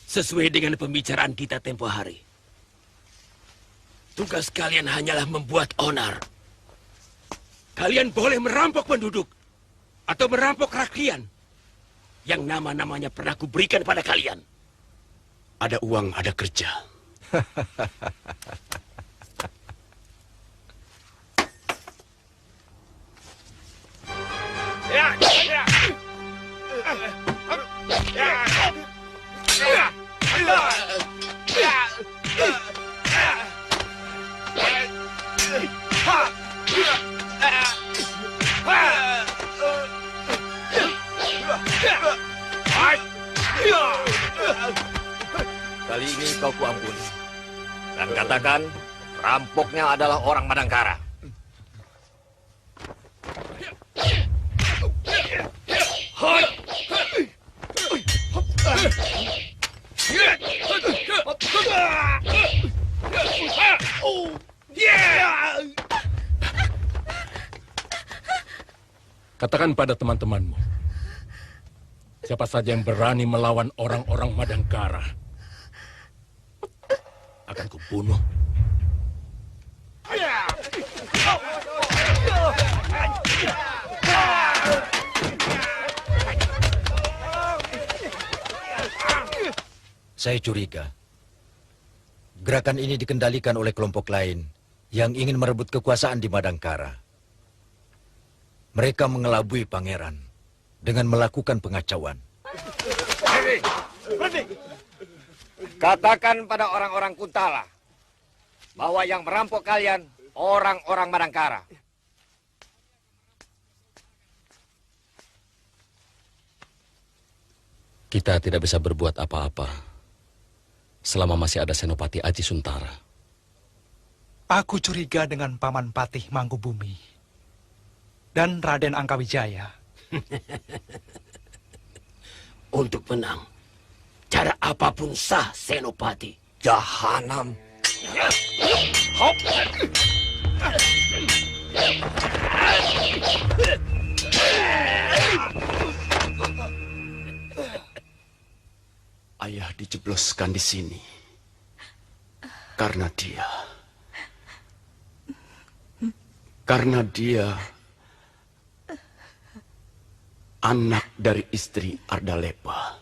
Sesuai dengan pembicaraan kita tempo hari, tugas kalian hanyalah membuat onar. Kalian boleh merampok penduduk atau merampok rakyat yang nama-namanya pernah kuberikan pada kalian. Ada uang, ada kerja. Kali ini kau kuampuni. Dan katakan, rampoknya adalah orang Madangkara. Katakan pada teman-temanmu, siapa saja yang berani melawan orang-orang Madangkara akan kubunuh. Saya curiga gerakan ini dikendalikan oleh kelompok lain yang ingin merebut kekuasaan di Madangkara. Mereka mengelabui pangeran dengan melakukan pengacauan. Katakan pada orang-orang Kuntala bahwa yang merampok kalian orang-orang Madangkara. Kita tidak bisa berbuat apa-apa selama masih ada Senopati Aji Suntara. Aku curiga dengan Paman Patih Mangkubumi dan Raden Angkawijaya. Untuk menang, cara apapun sah, Senopati. Jahanam. Ayah dijebloskan di sini karena dia anak dari istri Ardalepa.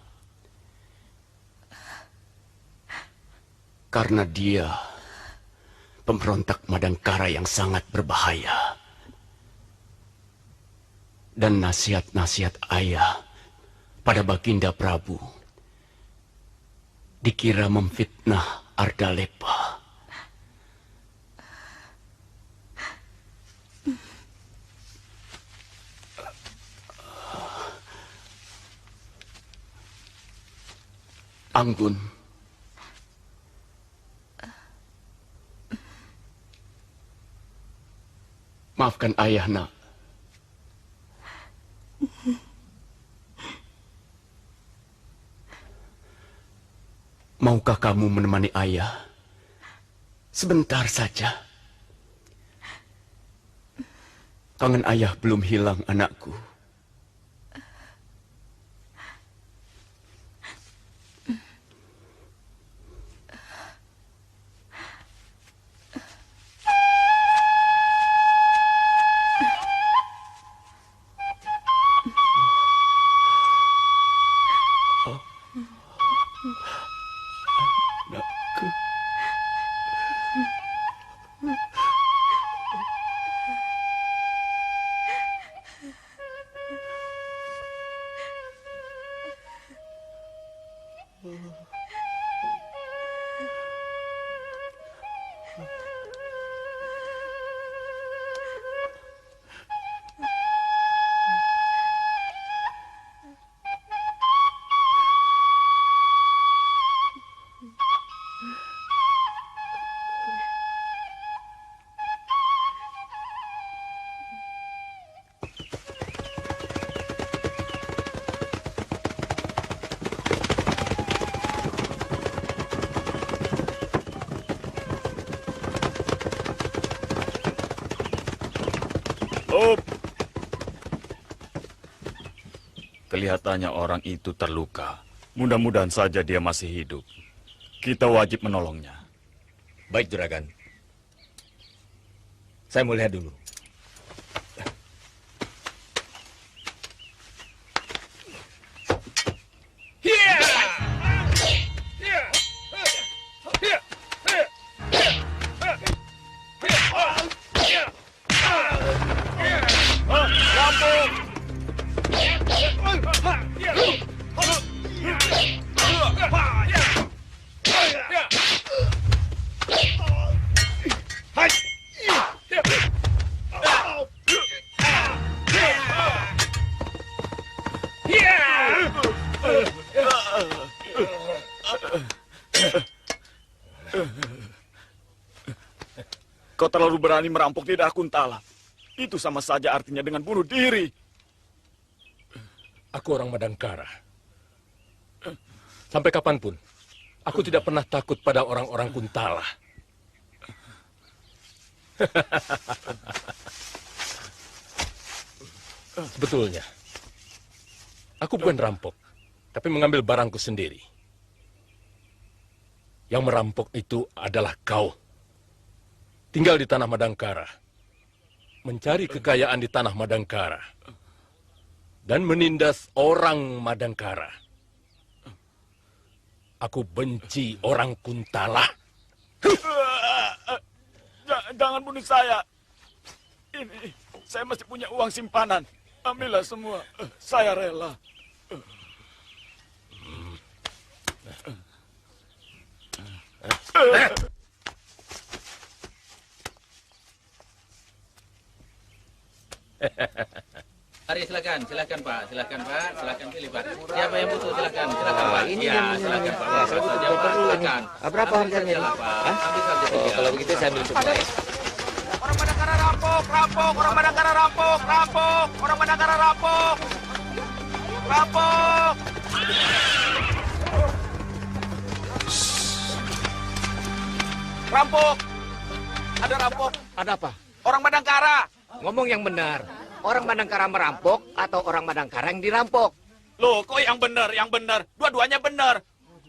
Karena dia pemberontak Madangkara yang sangat berbahaya. Dan nasihat-nasihat ayah pada Baginda Prabu dikira memfitnah Ardalepa. Anggun, maafkan ayah, nak. Maukah kamu menemani ayah sebentar saja? Kangen ayah belum hilang, anakku. Kelihatannya orang itu terluka. Mudah-mudahan saja dia masih hidup. Kita wajib menolongnya. Baik, Juragan. Saya mau lihat dulu. Kau terlalu berani merampok di Kuntala. Itu sama saja artinya dengan bunuh diri. Aku orang Madangkara. Sampai kapanpun, aku tidak pernah takut pada orang-orang Kuntala. Sebetulnya, aku bukan rampok, tapi mengambil barangku sendiri. Yang merampok itu adalah kau. Tinggal di tanah Madangkara, mencari kekayaan di tanah Madangkara, dan menindas orang Madangkara. Aku benci orang Kuntala. Jangan bunuh saya. Ini, saya masih punya uang simpanan. Ambillah semua. Saya rela. Mari silakan Pak, silakan pilih Pak. Siapa yang butuh silakan Pak. Ini ya, silakan Pak. Saja Pak, silakan. Berapa harganya ini? Ambil saja tiga. Kalau begitu saya ambil semua. Orang Madangkara rampok, rampok, orang Madangkara rampok, rampok, orang Madangkara rampok, rampok. Rampok, ada rampok. Ada apa? Orang Madangkara. Ngomong yang benar. Orang Madangkara merampok atau orang Madangkara yang dirampok? Loh, kok yang benar, yang benar? Dua-duanya benar.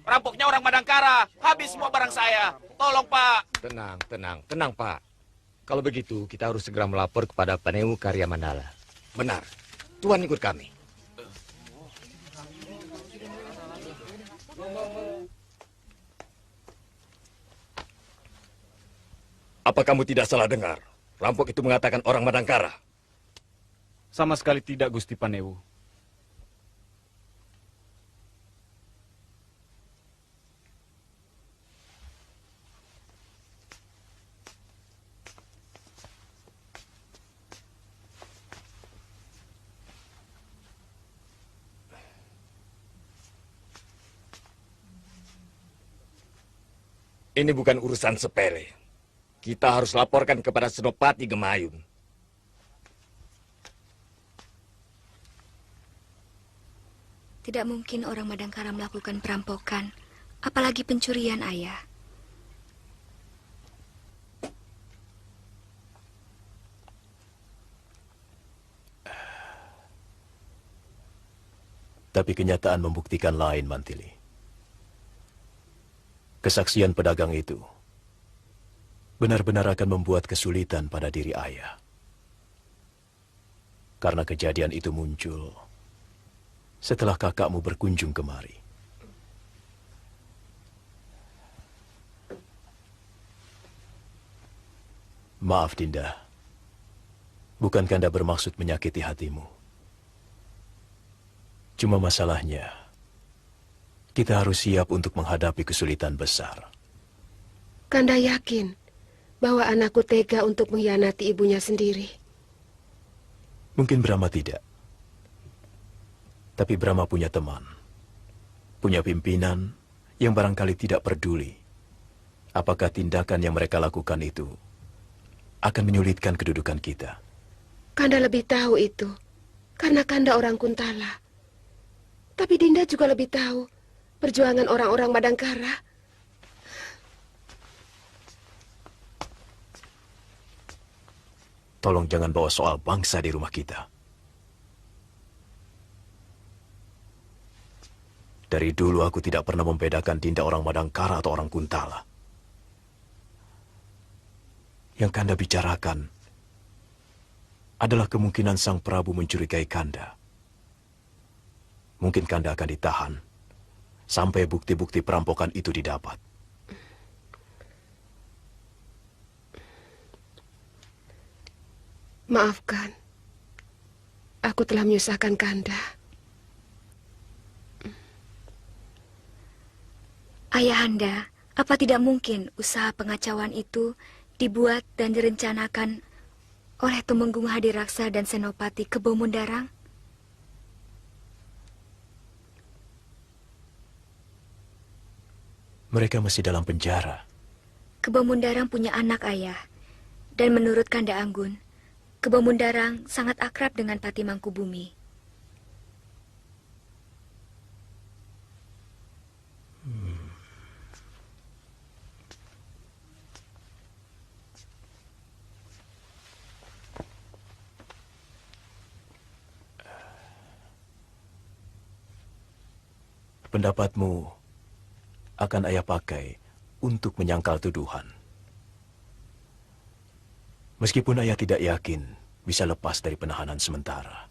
Rampoknya orang Madangkara. Habis semua barang saya. Tolong, Pak. Tenang, Pak. Kalau begitu, kita harus segera melapor kepada Paneu Karya Mandala. Benar. Tuan ikut kami. Apa kamu tidak salah dengar? Rampok itu mengatakan orang Madangkara. Sama sekali tidak, Gusti Panewu. Ini bukan urusan sepele. Kita harus laporkan kepada Senopati Gemayun. Tidak mungkin orang Madangkara melakukan perampokan, apalagi pencurian, Ayah. Tapi kenyataan membuktikan lain, Mantili. Kesaksian pedagang itu benar-benar akan membuat kesulitan pada diri ayah. Karena kejadian itu muncul setelah kakakmu berkunjung kemari. Maaf, Dinda. Bukan Kanda bermaksud menyakiti hatimu. Cuma masalahnya, kita harus siap untuk menghadapi kesulitan besar. Kanda yakin bahwa anakku tega untuk mengkhianati ibunya sendiri. Mungkin Brahma tidak. Tapi Brahma punya teman. Punya pimpinan yang barangkali tidak peduli apakah tindakan yang mereka lakukan itu akan menyulitkan kedudukan kita. Kanda lebih tahu itu karena Kanda orang Kuntala. Tapi Dinda juga lebih tahu perjuangan orang-orang Madangkara. Tolong jangan bawa soal bangsa di rumah kita. Dari dulu aku tidak pernah membedakan Dinda orang Madangkara atau orang Kuntala. Yang Kanda bicarakan adalah kemungkinan Sang Prabu mencurigai Kanda. Mungkin Kanda akan ditahan sampai bukti-bukti perampokan itu didapat. Maafkan, aku telah menyusahkan Kanda. Ayahanda, apa tidak mungkin usaha pengacauan itu dibuat dan direncanakan oleh Tumenggung Hadiraksa dan Senopati Kebo Mundarang? Mereka masih dalam penjara. Kebo Mundarang punya anak, ayah. Dan menurut Kanda Anggun, Kebo Mundarang sangat akrab dengan Pati Mangkubumi. Pendapatmu akan ayah pakai untuk menyangkal tuduhan. Meskipun ayah tidak yakin bisa lepas dari penahanan sementara.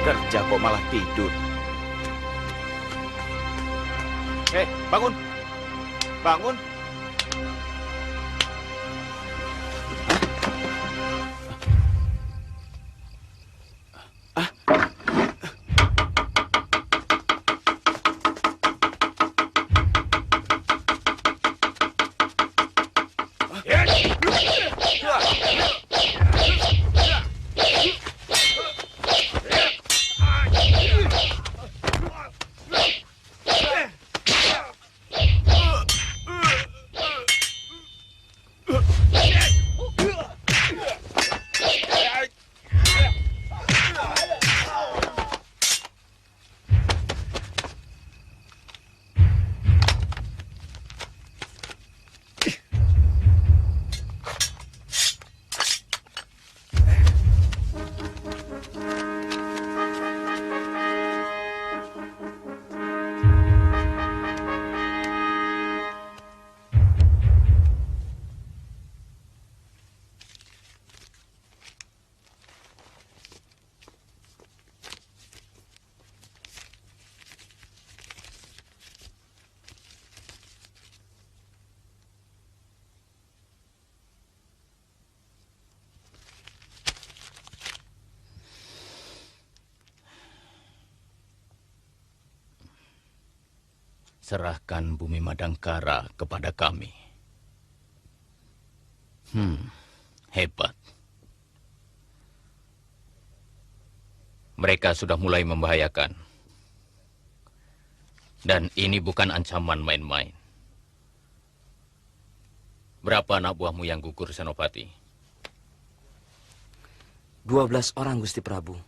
Kerja kok malah tidur. Hei, bangun! Bangun! Serahkan bumi Madangkara kepada kami. Hebat. Mereka sudah mulai membahayakan. Dan ini bukan ancaman main-main. Berapa anak buahmu yang gugur, Senopati? 12 orang, Gusti Prabu.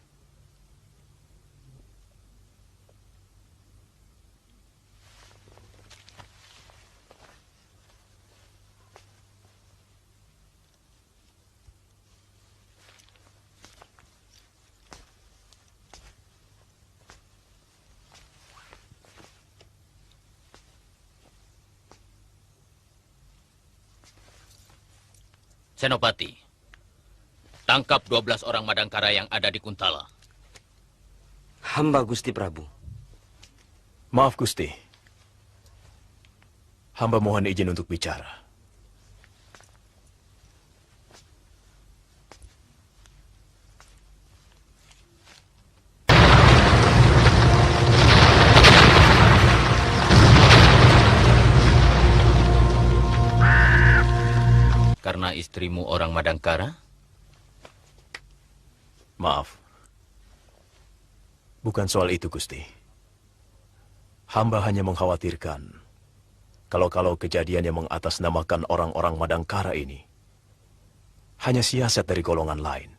Senopati, tangkap 12 orang Madangkara yang ada di Kuntala. Hamba Gusti Prabu. Maaf, Gusti. Hamba mohon izin untuk bicara. Karena istrimu orang Madangkara? Maaf. Bukan soal itu, Gusti. Hamba hanya mengkhawatirkan kalau kejadian yang mengatasnamakan orang-orang Madangkara ini hanya siasat dari golongan lain.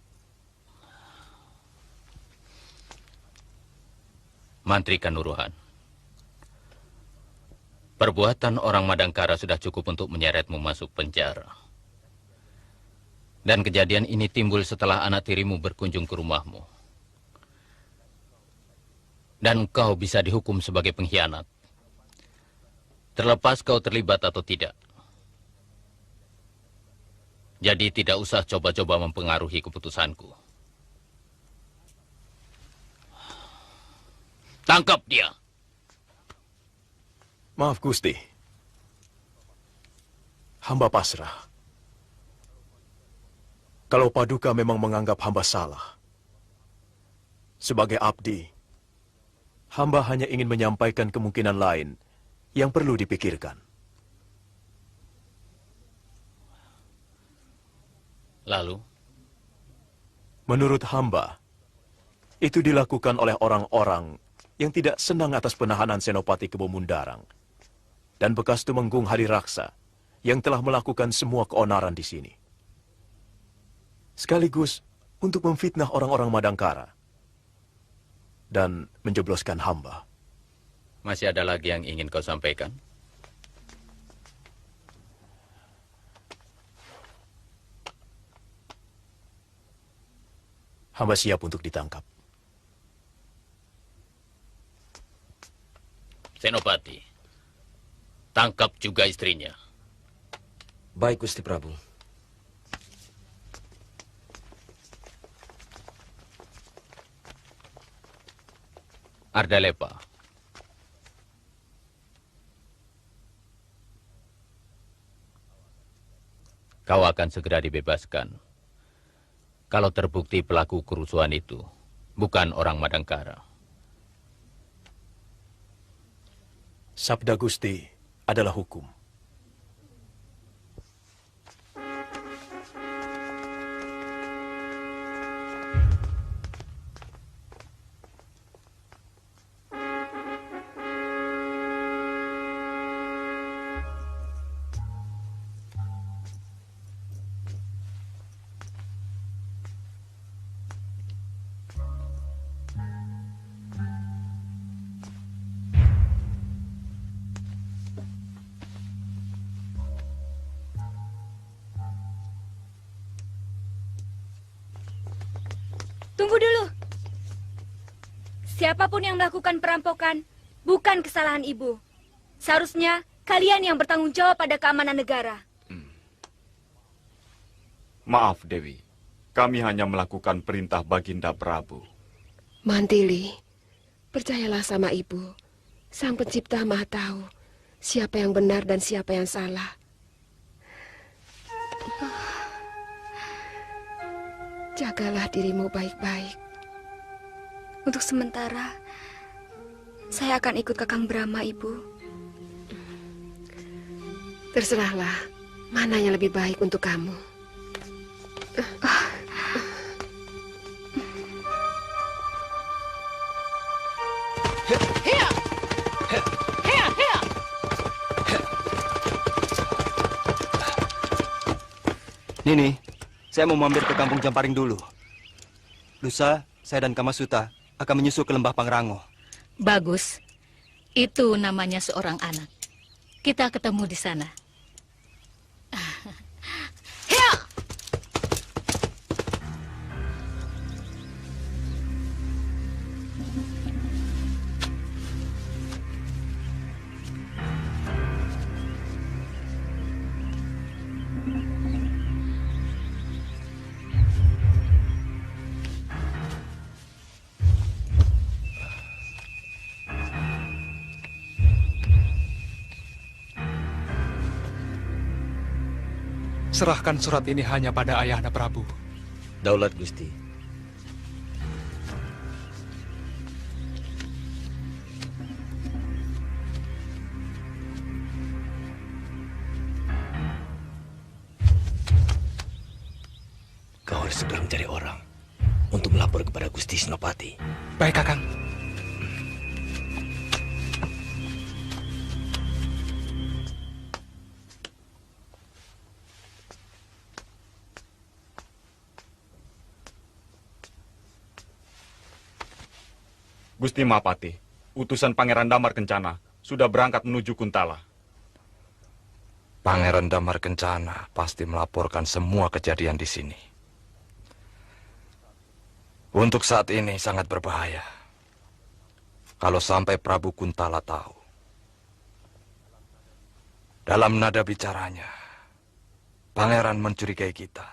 Mantri Kanuruhan, Perbuatan orang Madangkara sudah cukup untuk menyeretmu masuk penjara. Dan kejadian ini timbul setelah anak tirimu berkunjung ke rumahmu. Dan kau bisa dihukum sebagai pengkhianat. Terlepas kau terlibat atau tidak. Jadi tidak usah coba-coba mempengaruhi keputusanku. Tangkap dia. Maaf, Gusti. Hamba pasrah. Kalau Paduka memang menganggap hamba salah, sebagai abdi, hamba hanya ingin menyampaikan kemungkinan lain yang perlu dipikirkan. Lalu? Menurut hamba, itu dilakukan oleh orang-orang yang tidak senang atas penahanan Senopati Kebo Mundarang dan bekas Tumenggung Hadiraksa yang telah melakukan semua keonaran di sini. Sekaligus untuk memfitnah orang-orang Madangkara dan menjebloskan hamba. Masih ada lagi yang ingin kau sampaikan? Hamba siap untuk ditangkap. Senopati, tangkap juga istrinya. Baik, Gusti Prabu. Ardalepa. Kau akan segera dibebaskan. Kalau terbukti pelaku kerusuhan itu bukan orang Madangkara. Sabda Gusti adalah hukum. Tunggu dulu. Siapapun yang melakukan perampokan, bukan kesalahan ibu. Seharusnya kalian yang bertanggung jawab pada keamanan negara. Maaf, Dewi. Kami hanya melakukan perintah Baginda Prabu. Mantili, percayalah sama ibu. Sang Pencipta Maha tahu siapa yang benar dan siapa yang salah. Jagalah dirimu baik-baik. Untuk sementara, saya akan ikut Kakang Brahma, Ibu. Terserahlah, mana yang lebih baik untuk kamu. Nini, saya mau mampir ke kampung Jamparing dulu. Lusa, saya dan Kamasuta akan menyusul ke lembah Pangrango. Bagus. Itu namanya seorang anak. Kita ketemu di sana. Serahkan surat ini hanya pada Ayahanda Prabu. Daulat Gusti. Kau harus segera mencari orang untuk melapor kepada Gusti Senopati. Baik, Kakang. Gusti Mahapati, utusan Pangeran Damar Kencana sudah berangkat menuju Kuntala. Pangeran Damar Kencana pasti melaporkan semua kejadian di sini. Untuk saat ini sangat berbahaya. Kalau sampai Prabu Kuntala tahu. Dalam nada bicaranya, Pangeran mencurigai kita.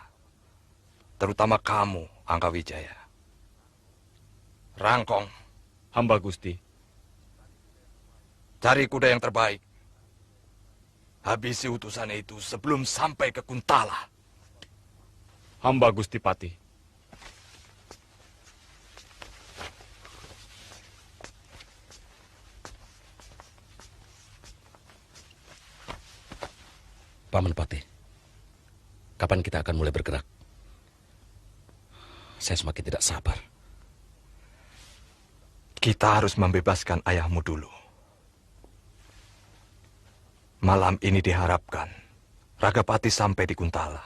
Terutama kamu, Angkawijaya. Rangkong. Hamba Gusti. Cari kuda yang terbaik. Habisi utusan itu sebelum sampai ke Kuntala. Hamba Gusti Pati. Paman Pati, kapan kita akan mulai bergerak? Saya semakin tidak sabar. Kita harus membebaskan ayahmu dulu. Malam ini diharapkan Ragapati sampai di Kuntala.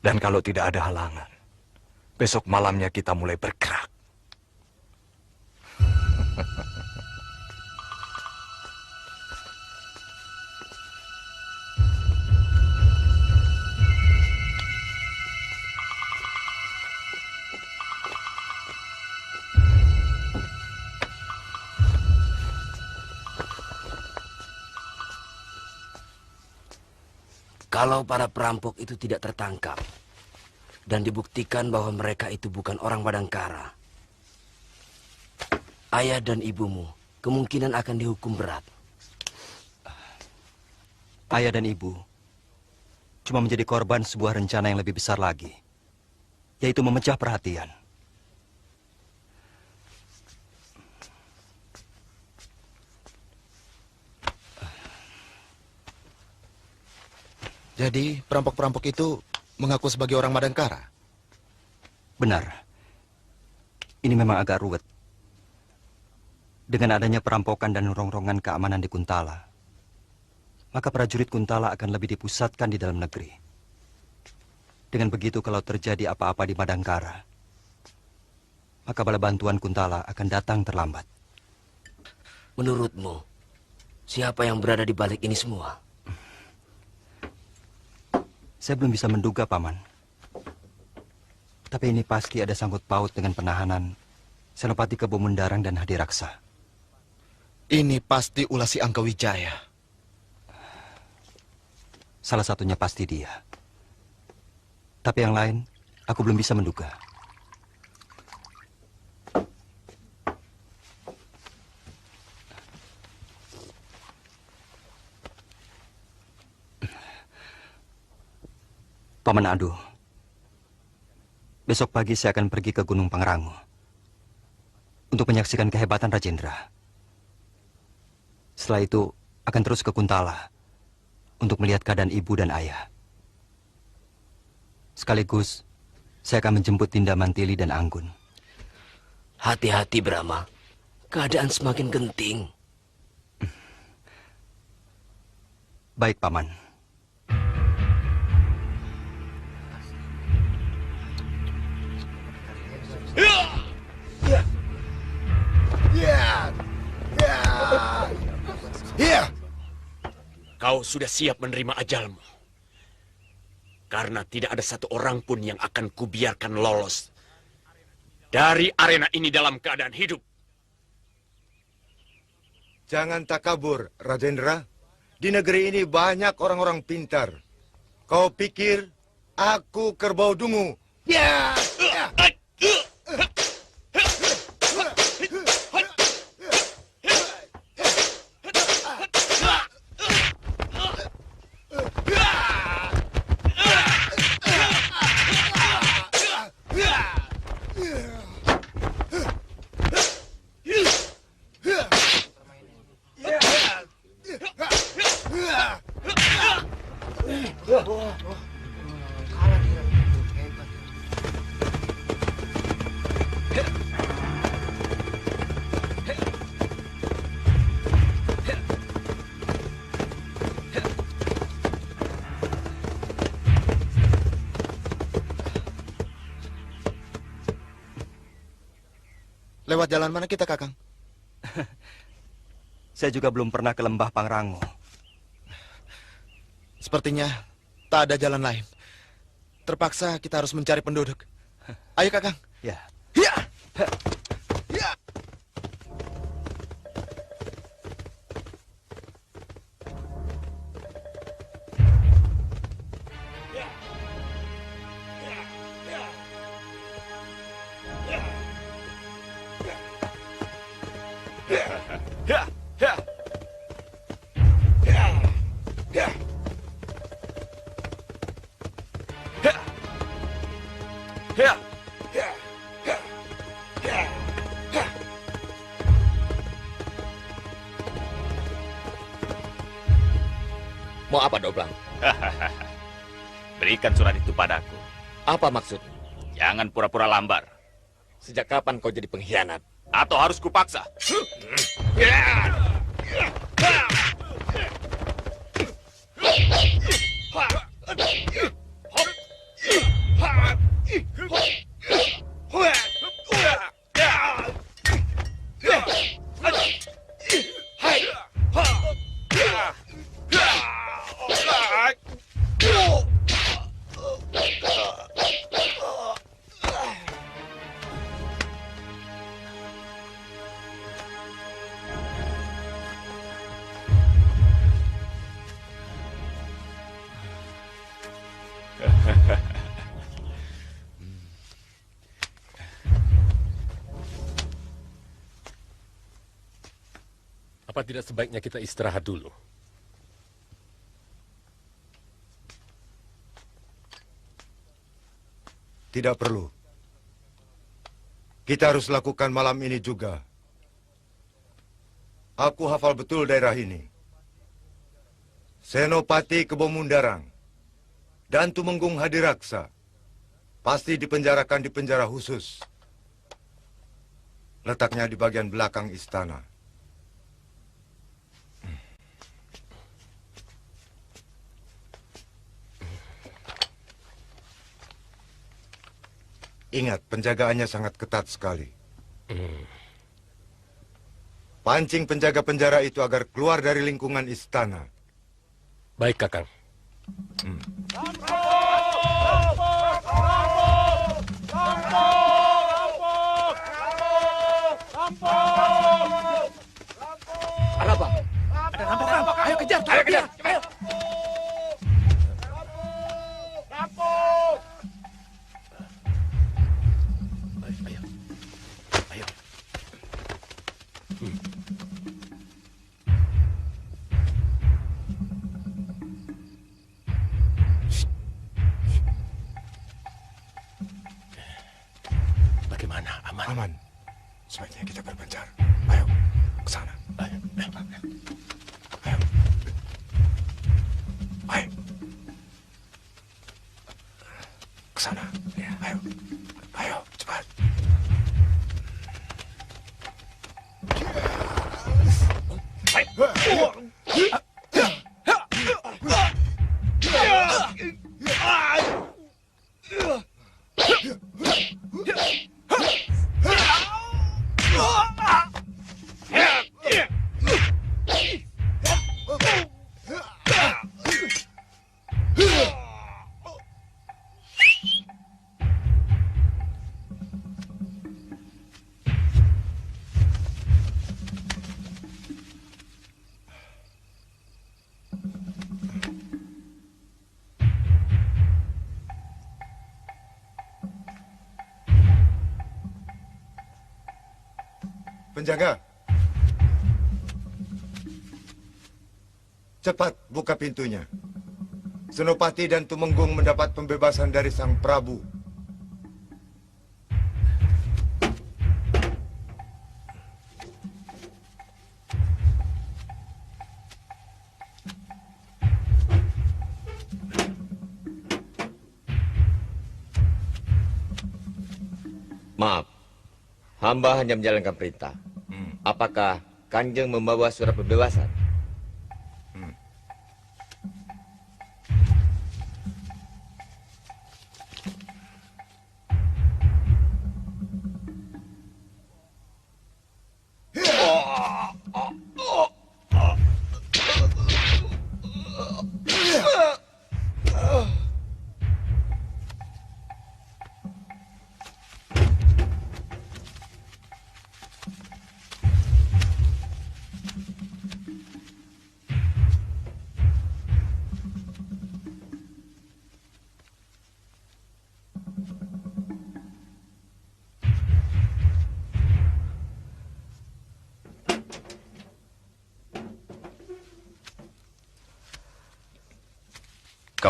Dan kalau tidak ada halangan, besok malamnya kita mulai bergerak. Kalau para perampok itu tidak tertangkap dan dibuktikan bahwa mereka itu bukan orang Madangkara, ayah dan ibumu kemungkinan akan dihukum berat. Ayah dan ibu cuma menjadi korban sebuah rencana yang lebih besar lagi, yaitu memecah perhatian. Jadi, perampok-perampok itu mengaku sebagai orang Madangkara? Benar. Ini memang agak ruwet. Dengan adanya perampokan dan rongrongan keamanan di Kuntala, maka prajurit Kuntala akan lebih dipusatkan di dalam negeri. Dengan begitu, kalau terjadi apa-apa di Madangkara, maka bala bantuan Kuntala akan datang terlambat. Menurutmu, siapa yang berada di balik ini semua? Saya belum bisa menduga, Paman. Tapi ini pasti ada sangkut paut dengan penahanan Senopati Kebo Mundarang dan Hadiraksa. Ini pasti ulah si Angkawijaya. Salah satunya pasti dia. Tapi yang lain, aku belum bisa menduga. Paman Adu, besok pagi saya akan pergi ke Gunung Pangrango untuk menyaksikan kehebatan Rajendra. Setelah itu akan terus ke Kuntala untuk melihat keadaan ibu dan ayah. Sekaligus saya akan menjemput Dinda Mantili dan Anggun. Hati-hati, Brahma. Keadaan semakin genting. Baik, Paman. Kau sudah siap menerima ajalmu. Karena tidak ada satu orang pun yang akan kubiarkan lolos dari arena ini dalam keadaan hidup. Jangan takabur, Rajendra. Di negeri ini banyak orang-orang pintar. Kau pikir aku kerbau dungu? Ya! Lewat jalan mana kita, Kakang? Saya juga belum pernah ke lembah Pangrango. Sepertinya tak ada jalan lain. Terpaksa kita harus mencari penduduk. Ayo, Kakang. Ya. Ya. Ya. Mau apa, Doblang? Berikan surat itu padaku. Apa maksud? Jangan pura-pura lambar. Sejak kapan kau jadi pengkhianat? Atau harus kupaksa? Apa tidak sebaiknya kita istirahat dulu? Tidak perlu. Kita harus lakukan malam ini juga. Aku hafal betul daerah ini. Senopati Kebomundarang dan Tumenggung Hadiraksa pasti dipenjarakan di penjara khusus. Letaknya di bagian belakang istana. Ingat, penjagaannya sangat ketat sekali. Pancing penjaga penjara itu agar keluar dari lingkungan istana. Baik, Kakang. Ada apa? Ada rampok. Ayo kejar. Ayo kejar. Ayo. Rampok. Bagaimana? Aman? Aman. Sebaiknya kita berpencar. Ayo, ke sana. Ayo. Ayo. Ayo. Ke sana. Ayo. Ayo, cepat. Penjaga, cepat buka pintunya. Senopati dan Tumenggung mendapat pembebasan dari Sang Prabu. Maaf, hamba hanya menjalankan perintah. Apakah Kanjeng membawa surat pembebasan?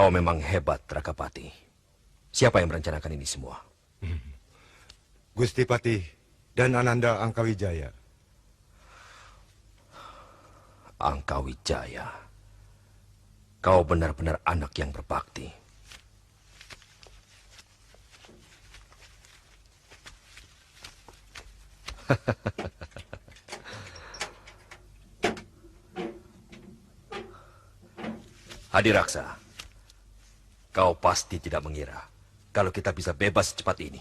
Kau memang hebat, Rakapati. Siapa yang merencanakan ini semua? Gusti Patih dan Ananda Angkawijaya. Angkawijaya. Kau benar-benar anak yang berbakti. Hadiraksa, kau pasti tidak mengira kalau kita bisa bebas secepat ini.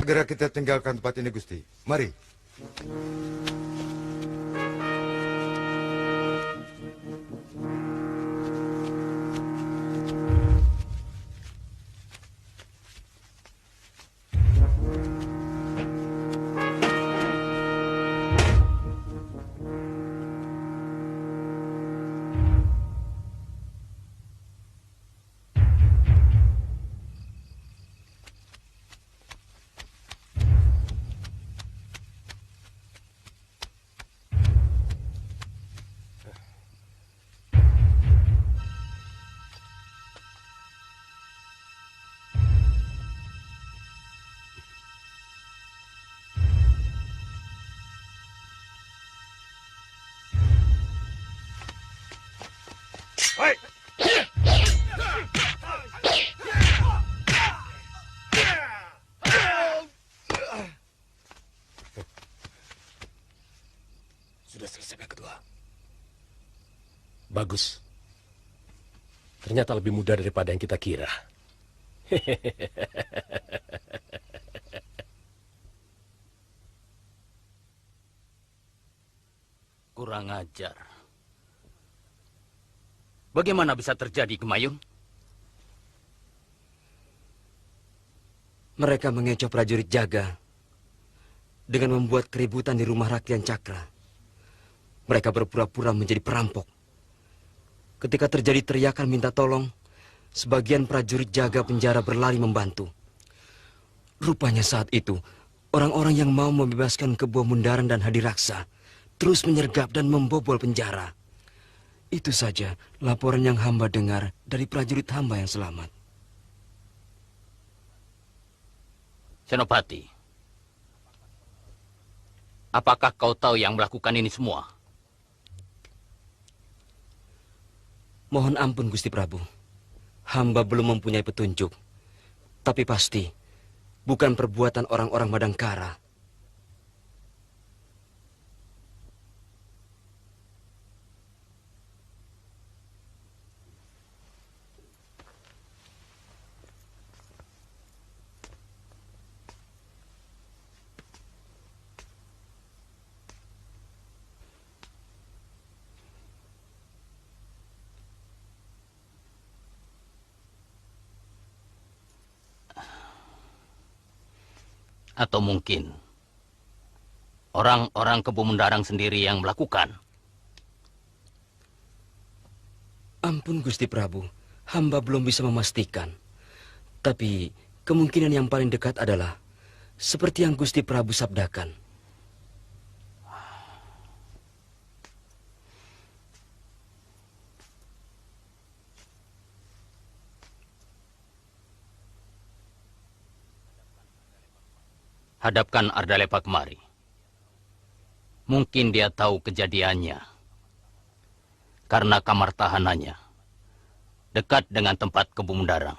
Segera kita tinggalkan tempat ini, Gusti. Mari. Sudah selesai kedua. Bagus. Ternyata lebih mudah daripada yang kita kira. Kurang ajar. Bagaimana bisa terjadi, Gemayung? Mereka mengecoh prajurit jaga dengan membuat keributan di rumah Rakyat Cakra. Mereka berpura-pura menjadi perampok. Ketika terjadi teriakan minta tolong, sebagian prajurit jaga penjara berlari membantu. Rupanya saat itu, orang-orang yang mau membebaskan Kebo Mundaran dan Hadiraksa terus menyergap dan membobol penjara. Itu saja laporan yang hamba dengar dari prajurit hamba yang selamat. Senopati, apakah kau tahu yang melakukan ini semua? Mohon ampun, Gusti Prabu. Hamba belum mempunyai petunjuk. Tapi pasti bukan perbuatan orang-orang Madangkara. Atau mungkin orang-orang Kebo Mundaran sendiri yang melakukan? Ampun, Gusti Prabu. Hamba belum bisa memastikan. Tapi kemungkinan yang paling dekat adalah seperti yang Gusti Prabu sabdakan. Hadapkan Ardalepa kemari. Mungkin dia tahu kejadiannya. Karena kamar tahanannya dekat dengan tempat Kebo Mundaran.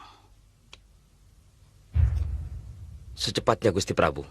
Secepatnya, Gusti Prabu.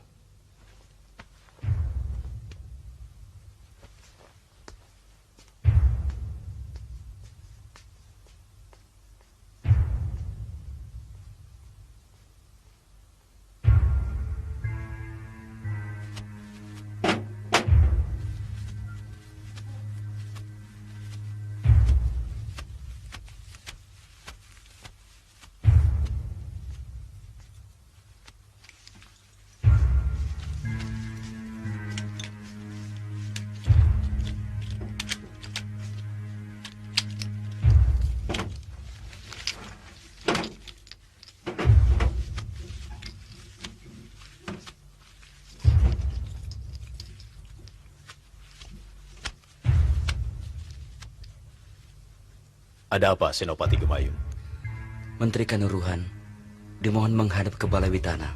Ada apa, Senopati Gemayung? Menteri Kanuruhan dimohon menghadap ke Balai Witana.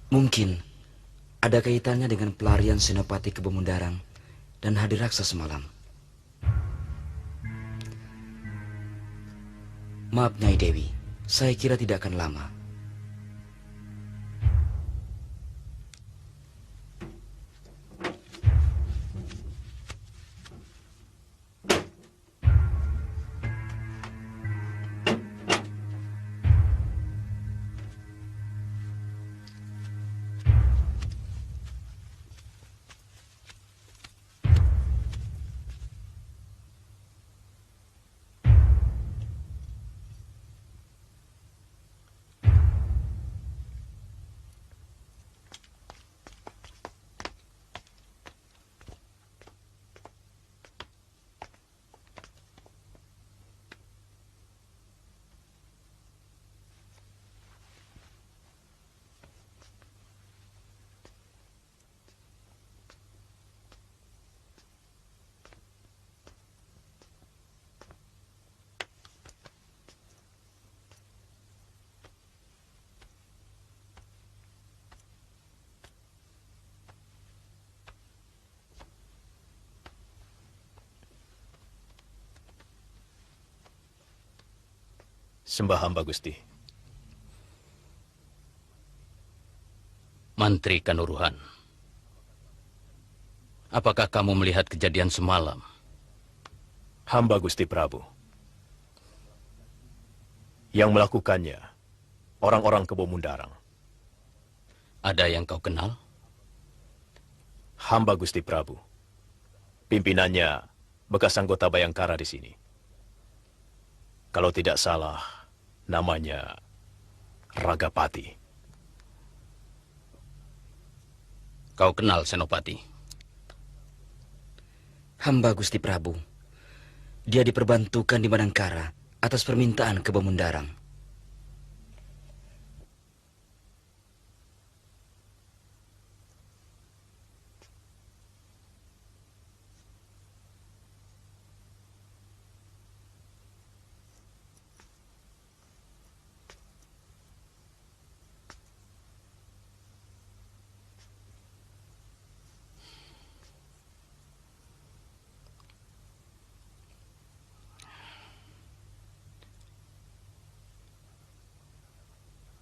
Mungkin ada kaitannya dengan pelarian Senopati ke Bemundarang dan Hadiraksa semalam. Maaf, Nyai Dewi, saya kira tidak akan lama. Sembah hamba, Gusti. Mantri Kanuruhan, apakah kamu melihat kejadian semalam? Hamba Gusti Prabu. Yang melakukannya, orang-orang Kebo Mundarang. Ada yang kau kenal? Hamba Gusti Prabu. Pimpinannya bekas anggota Bayangkara di sini. Kalau tidak salah, namanya Ragapati. Kau kenal Senopati? Hamba Gusti Prabu. Dia diperbantukan di Madangkara atas permintaan Kebo Mundarang.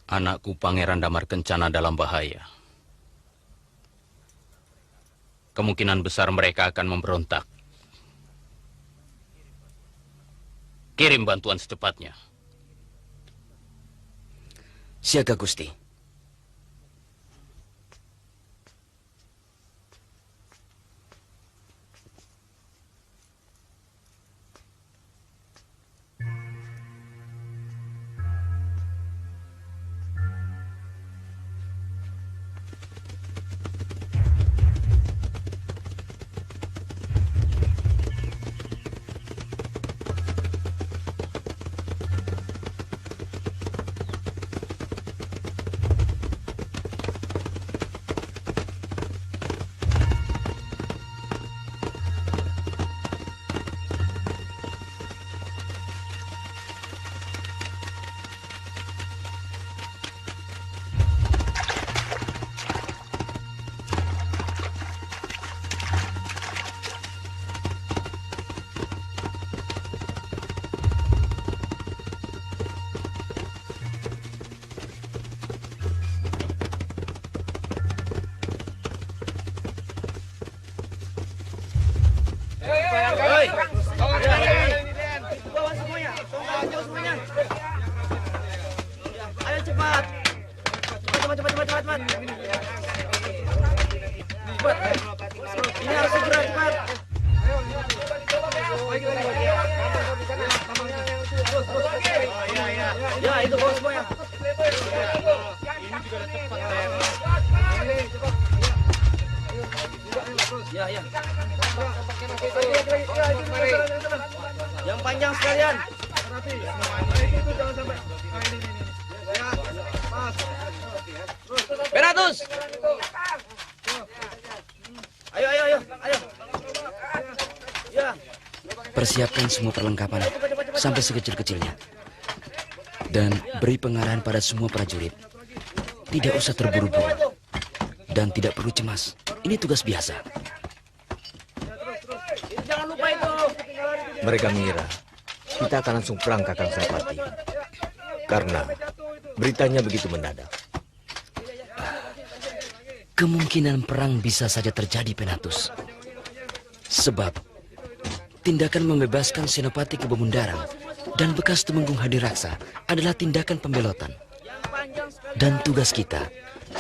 Anakku Pangeran Damar Kencana dalam bahaya. Kemungkinan besar mereka akan memberontak. Kirim bantuan secepatnya. Siaga, Gusti. Yang panjang sekalian. Beratus. Ayo. Persiapkan semua perlengkapan sampai sekecil-kecilnya. Dan beri pengarahan pada semua prajurit. Tidak usah terburu-buru. Dan tidak perlu cemas. Ini tugas biasa. Jangan lupa itu. Mereka mengira kita akan langsung perang, Kakang Senopati. Karena beritanya begitu mendadak. Kemungkinan perang bisa saja terjadi, Penatus. Sebab tindakan membebaskan Senopati Kebomundarang dan bekas Tumenggung Hadiraksa adalah tindakan pembelotan. Dan tugas kita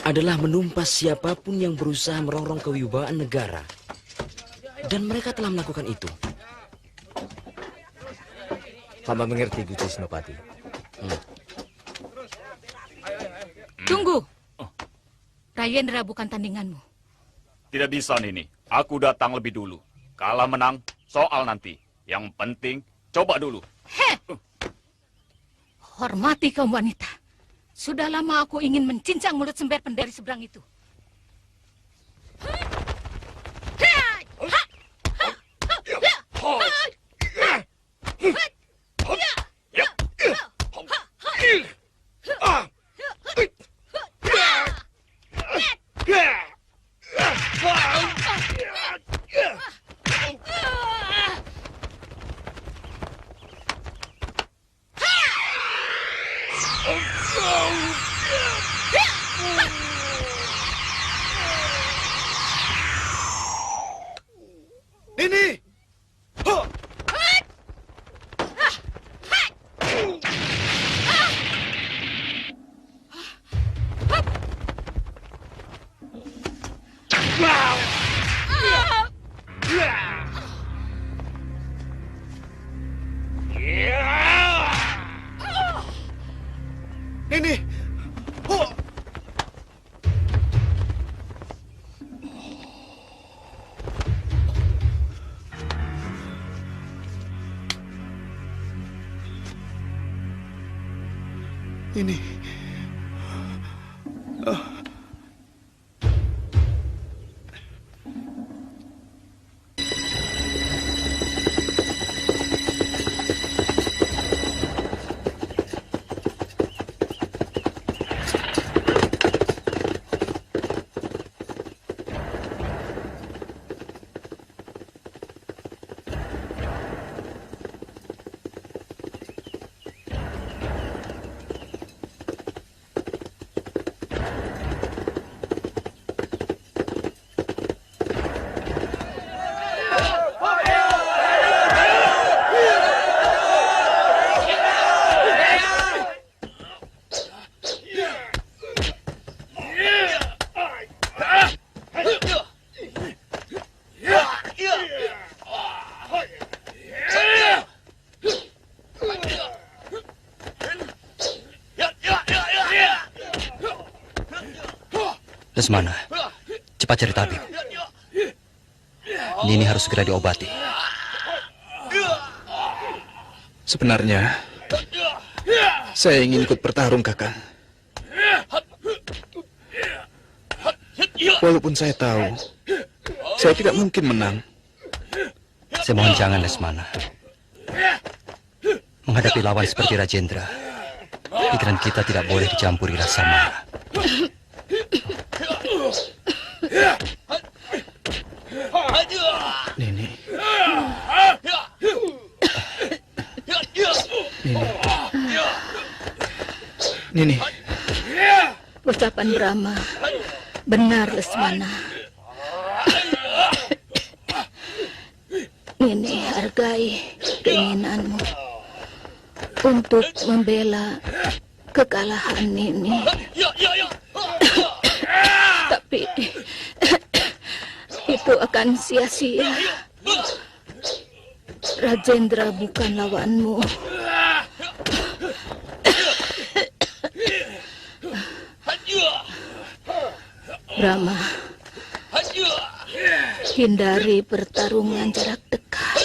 adalah menumpas siapapun yang berusaha merongrong kewibawaan negara. Dan mereka telah melakukan itu. Hamba mengerti, Gusti Senopati. Tunggu. Rayendra bukan tandinganmu. Tidak bisa, Nini. Aku datang lebih dulu. Kalah menang, soal nanti. Yang penting, coba dulu. Hormati kaum wanita. Sudah lama aku ingin mencincang mulut sember penderi seberang itu. Nini! Nini! Ini. Lesmana, cepat cari tabib. Nini harus segera diobati. Sebenarnya, saya ingin ikut bertarung, Kakang. Walaupun saya tahu, saya tidak mungkin menang. Saya mohon jangan, Lesmana. Menghadapi lawan seperti Rajendra, pikiran kita tidak boleh dicampuri rasa marah. Nini. Nini. Ucapan Brahma benar, Lesmana. Nini hargai keinginanmu untuk membela kekalahan Nini. Tapi itu akan sia-sia. Rajendra bukan lawanmu. Brahma, hindari pertarungan jarak dekat.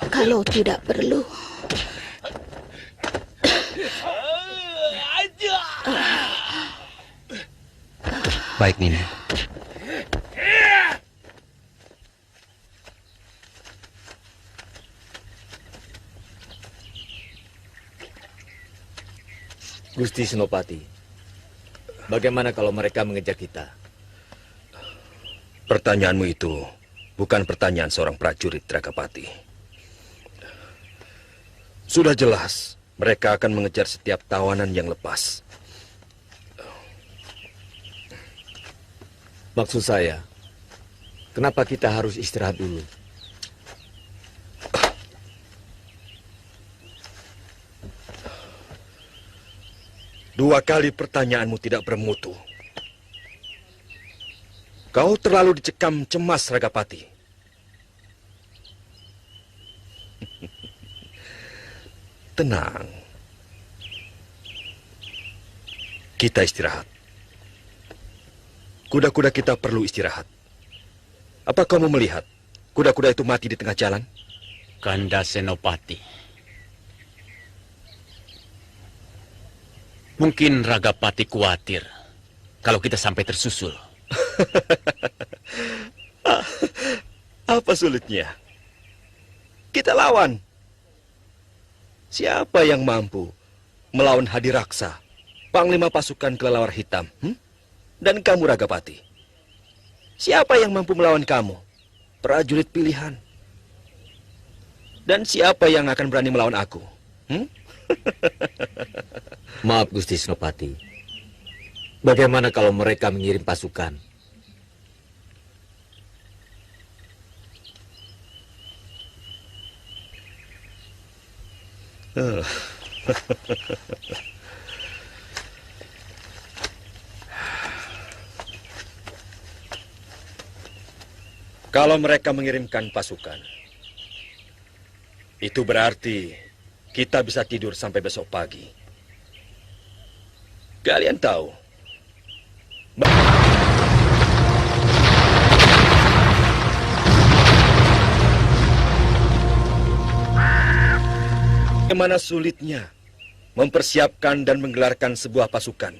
Kalau tidak perlu. Baik, Nini. Gusti Senopati, bagaimana kalau mereka mengejar kita? Pertanyaanmu itu bukan pertanyaan seorang prajurit, Ragapati. Sudah jelas, mereka akan mengejar setiap tawanan yang lepas. Maksud saya, kenapa kita harus istirahat dulu? Dua kali pertanyaanmu tidak bermutu. Kau terlalu dicekam cemas, Ragapati. Tenang. Kita istirahat. Kuda-kuda kita perlu istirahat. Apa kamu melihat kuda-kuda itu mati di tengah jalan? Kanda Senopati. Mungkin Ragapati khawatir kalau kita sampai tersusul. Apa sulitnya? Kita lawan. Siapa yang mampu melawan Hadiraksa, panglima pasukan kelelawar hitam? Dan kamu, Ragapati. Siapa yang mampu melawan kamu? Prajurit pilihan. Dan siapa yang akan berani melawan aku? Maaf, Gusti Senopati. Bagaimana kalau mereka mengirim pasukan? Kalau mereka mengirimkan pasukan, itu berarti kita bisa tidur sampai besok pagi. Kalian tahu, bagaimana sulitnya mempersiapkan dan menggelarkan sebuah pasukan.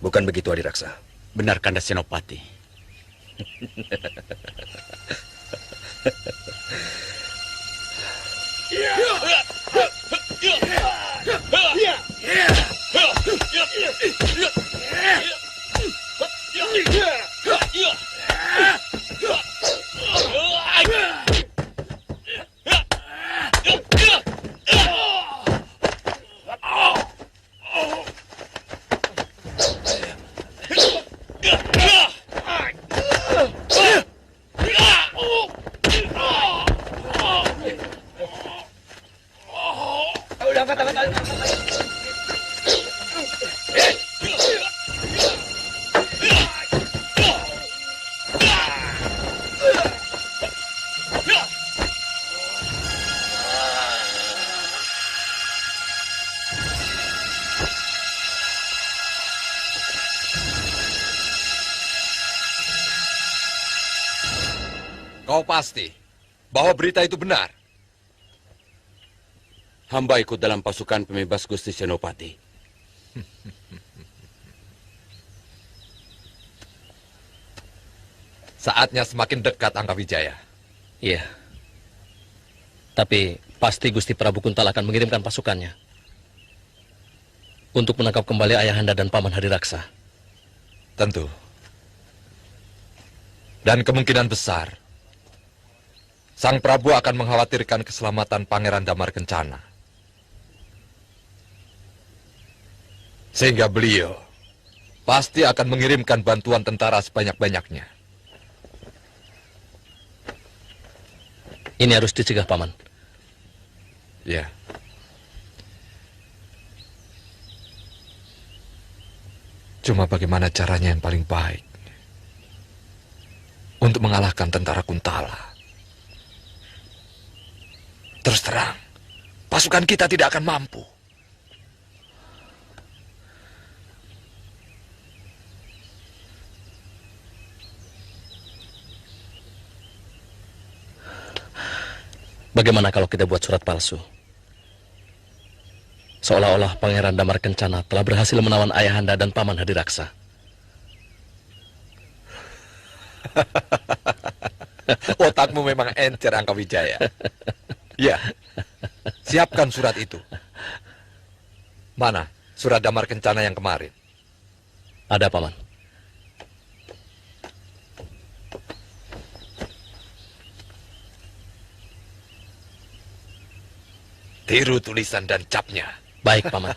Bukan begitu, Hadiraksa? Benar, Kanda Senopati. Kau pasti bahwa berita itu benar? Hamba ikut dalam pasukan pembebas Gusti Senopati. Saatnya semakin dekat, Angkawijaya. Iya. Tapi pasti Gusti Prabu Kuntal akan mengirimkan pasukannya untuk menangkap kembali Ayahanda dan Paman Hadiraksa. Tentu. Dan kemungkinan besar Sang Prabu akan mengkhawatirkan keselamatan Pangeran Damar Kencana. Sehingga beliau pasti akan mengirimkan bantuan tentara sebanyak-banyaknya. Ini harus dicegah, Paman. Ya. Cuma bagaimana caranya yang paling baik untuk mengalahkan tentara Kuntala? Terus terang, pasukan kita tidak akan mampu. Bagaimana kalau kita buat surat palsu? Seolah-olah Pangeran Damar Kencana telah berhasil menawan Ayahanda dan Paman Hadiraksa. Otakmu memang encer, Angkawijaya. Ya, siapkan surat itu. Mana surat damar kencana yang kemarin? Ada, Paman. Tiru tulisan dan capnya. Baik, Paman.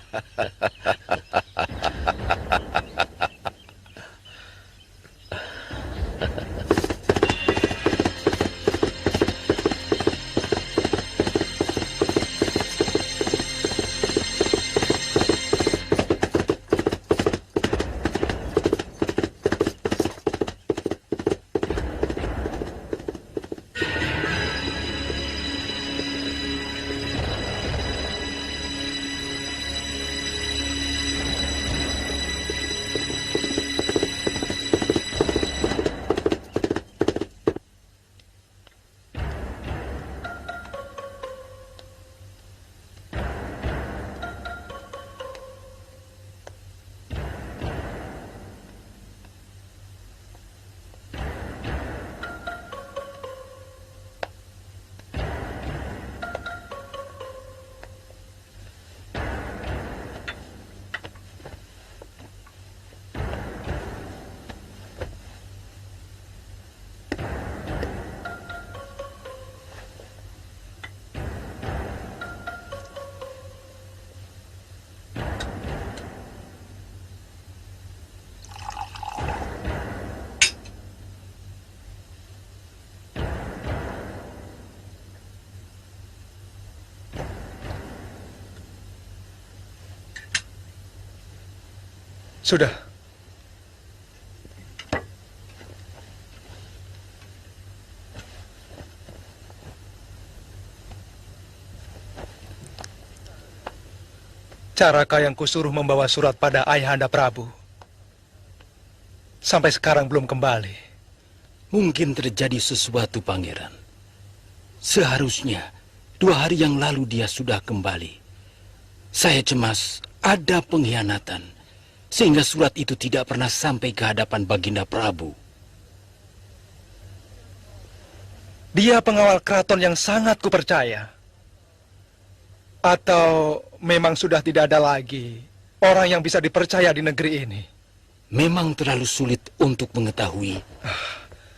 Sudah. Caraka yang kusuruh membawa surat pada Ayahanda Prabu sampai sekarang belum kembali. Mungkin terjadi sesuatu, Pangeran. Seharusnya 2 hari yang lalu dia sudah kembali. Saya cemas ada pengkhianatan, sehingga surat itu tidak pernah sampai ke hadapan Baginda Prabu. Dia pengawal keraton yang sangat kupercaya. Atau memang sudah tidak ada lagi orang yang bisa dipercaya di negeri ini? Memang terlalu sulit untuk mengetahui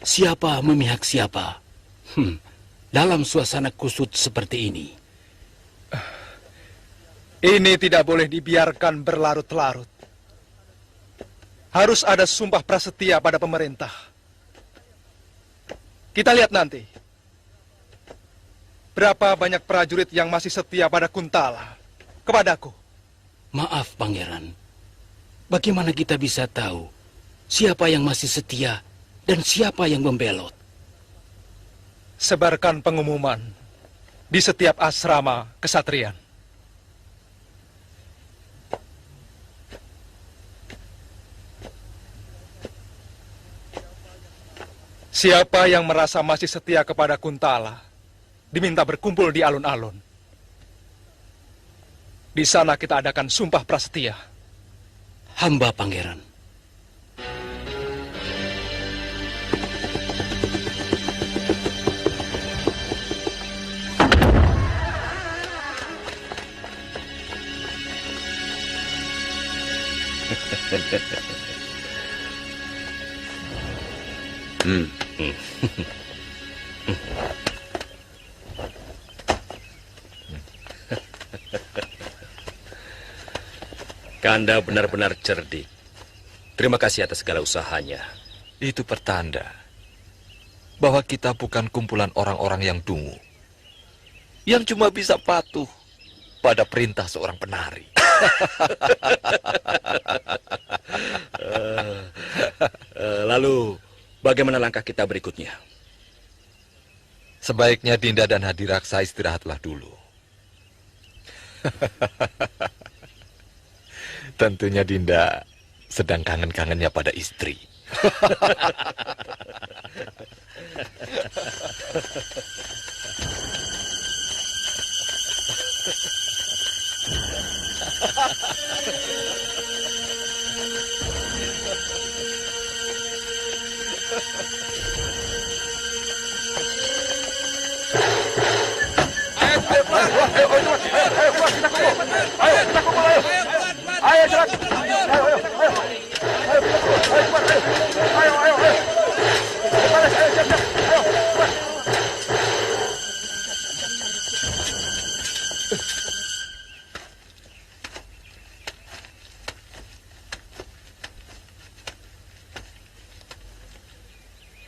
siapa memihak siapa. Dalam suasana kusut seperti ini. Ini tidak boleh dibiarkan berlarut-larut. Harus ada sumpah prasetia pada pemerintah. Kita lihat nanti. Berapa banyak prajurit yang masih setia pada Kuntala, kepadaku. Maaf, Pangeran. Bagaimana kita bisa tahu siapa yang masih setia dan siapa yang membelot? Sebarkan pengumuman di setiap asrama kesatrian. Siapa yang merasa masih setia kepada Kuntala, diminta berkumpul di alun-alun. Di sana kita adakan sumpah prasetia. Hamba, Pangeran. Kanda benar-benar cerdik. Terima kasih atas segala usahanya. Itu pertanda bahwa kita bukan kumpulan orang-orang yang dungu, yang cuma bisa patuh pada perintah seorang penari. Lalu, bagaimana langkah kita berikutnya? Sebaiknya Dinda dan Hadiraksa istirahatlah dulu. Tentunya Dinda sedang kangen-kangennya pada istri. Ayo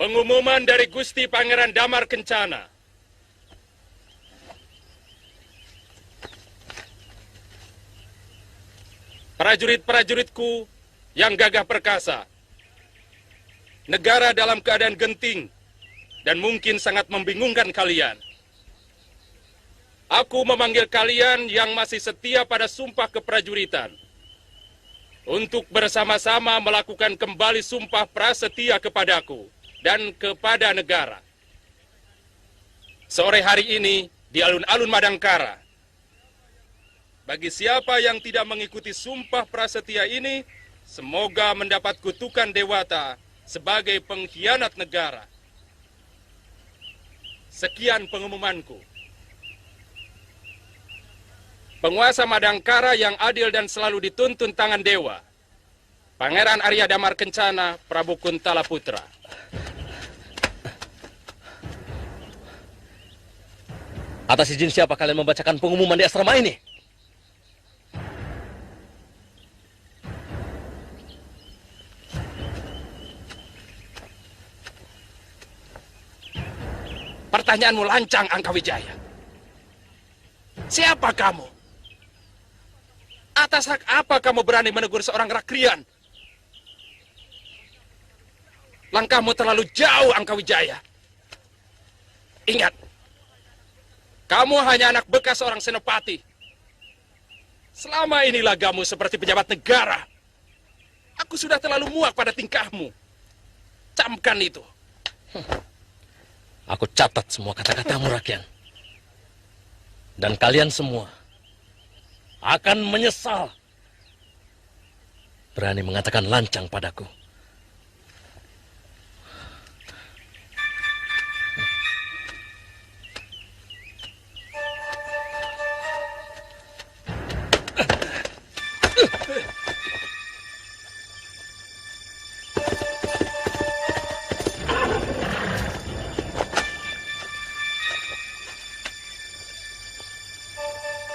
Pengumuman dari Gusti Pangeran Damar Kencana. Prajurit-prajuritku yang gagah perkasa, negara dalam keadaan genting dan mungkin sangat membingungkan kalian. Aku memanggil kalian yang masih setia pada sumpah keprajuritan untuk bersama-sama melakukan kembali sumpah prasetia kepadaku dan kepada negara. Sore hari ini di alun-alun Madangkara, bagi siapa yang tidak mengikuti sumpah prasetia ini, semoga mendapat kutukan Dewata sebagai pengkhianat negara. Sekian pengumumanku. Penguasa Madangkara yang adil dan selalu dituntun tangan dewa, Pangeran Arya Damar Kencana, Prabu Kuntala Putra. Atas izin siapa kalian membacakan pengumuman di asrama ini? Pertanyaanmu lancang, Angkawijaya. Siapa kamu? Atas hak apa kamu berani menegur seorang rakrian? Langkahmu terlalu jauh, Angkawijaya. Ingat, kamu hanya anak bekas seorang senopati. Selama ini lagamu seperti pejabat negara. Aku sudah terlalu muak pada tingkahmu. Camkan itu. Aku catat semua kata-katamu, Rakyat. Dan kalian semua akan menyesal berani mengatakan lancang padaku.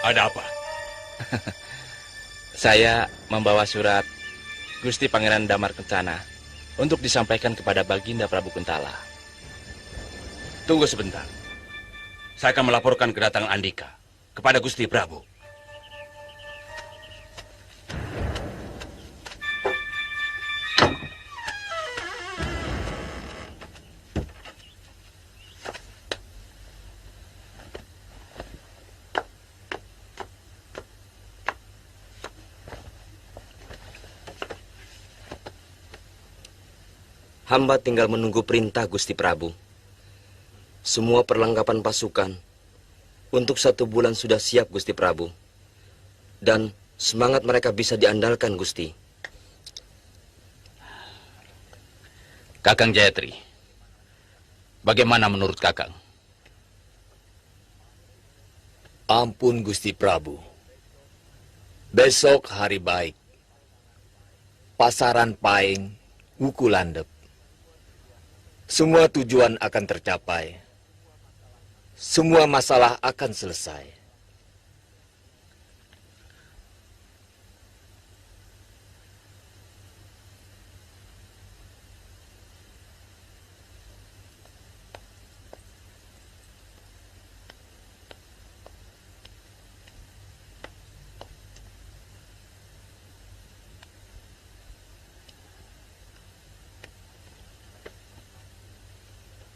Ada apa? Saya membawa surat Gusti Pangeran Damar Kencana untuk disampaikan kepada Baginda Prabu Kuntala. Tunggu sebentar. Saya akan melaporkan kedatangan Andika kepada Gusti Prabu. Hamba tinggal menunggu perintah Gusti Prabu. Semua perlengkapan pasukan untuk 1 bulan sudah siap, Gusti Prabu. Dan semangat mereka bisa diandalkan, Gusti. Kakang Jayatri, bagaimana menurut Kakang? Ampun, Gusti Prabu. Besok hari baik. Pasaran Paing, Wuku Landep. Semua tujuan akan tercapai. Semua masalah akan selesai.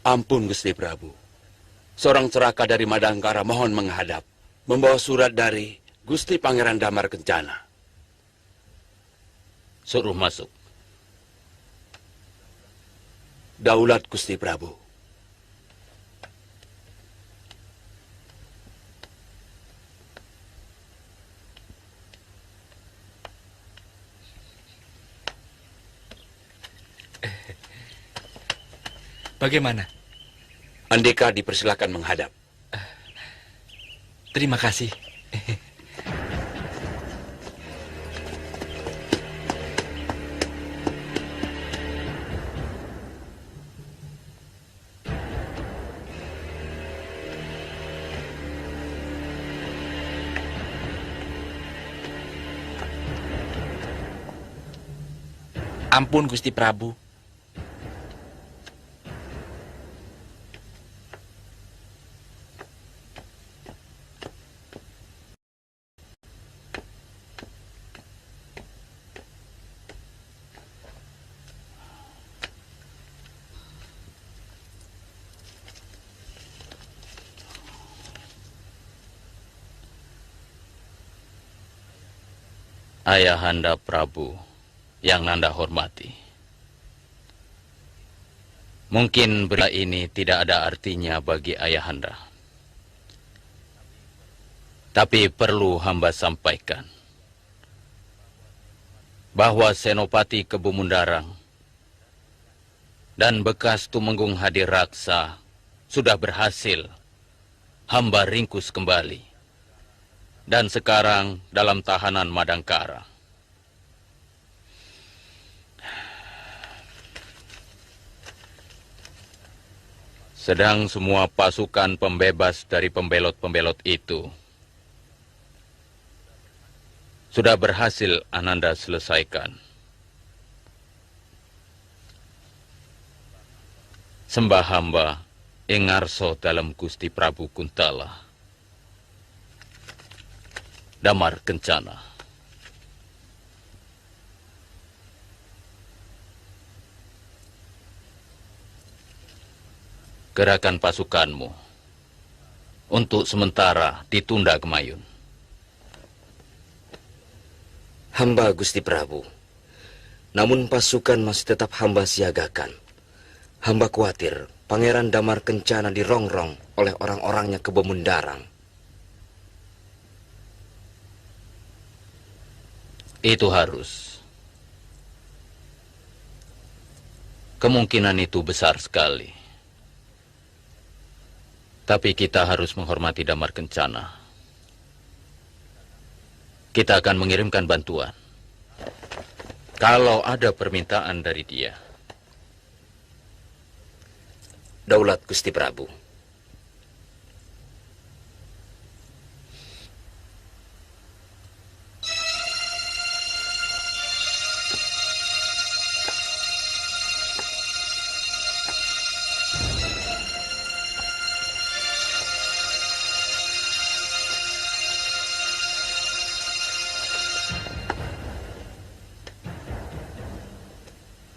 Ampun, Gusti Prabu. Seorang ceraka dari Madangkara mohon menghadap, membawa surat dari Gusti Pangeran Damar Kencana. Suruh masuk. Daulat Gusti Prabu. Bagaimana? Andika dipersilakan menghadap. Terima kasih. Ampun, Gusti Prabu. Ayahanda Prabu yang Nanda hormati. Mungkin berita ini tidak ada artinya bagi Ayahanda. Tapi perlu hamba sampaikan bahwa Senopati Kebumundarang dan bekas Tumenggung Hadiraksa sudah berhasil hamba ringkus kembali dan sekarang dalam tahanan Madangkara. Sedang semua pasukan pembebas dari pembelot-pembelot itu sudah berhasil Ananda selesaikan. Sembah hamba Engarso dalam Gusti Prabu Kuntala. Damar Kencana. Gerakan pasukanmu untuk sementara ditunda ke Mayun. Hamba Gusti Prabu. Namun pasukan masih tetap hamba siagakan. Hamba khawatir Pangeran Damar Kencana dirongrong oleh orang-orangnya ke Bemundarang. Itu harus. Kemungkinan itu besar sekali. Tapi kita harus menghormati Damar Kencana. Kita akan mengirimkan bantuan. Kalau ada permintaan dari dia. Daulat Gusti Prabu.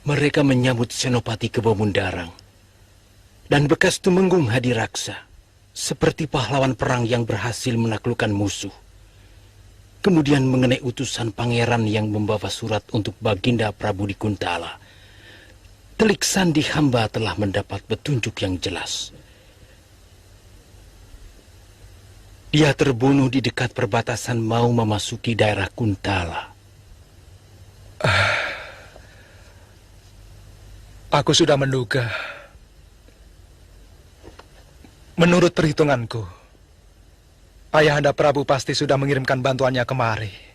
Mereka menyambut Senopati Kebumundarang dan bekas Tumenggung Hadiraksa seperti pahlawan perang yang berhasil menaklukkan musuh. Kemudian mengenai utusan pangeran yang membawa surat untuk Baginda Prabu di Kuntala. Telik sandi hamba telah mendapat petunjuk yang jelas. Dia terbunuh di dekat perbatasan mau memasuki daerah Kuntala. Aku sudah menduga. Menurut perhitunganku, Ayahanda Prabu pasti sudah mengirimkan bantuannya kemari.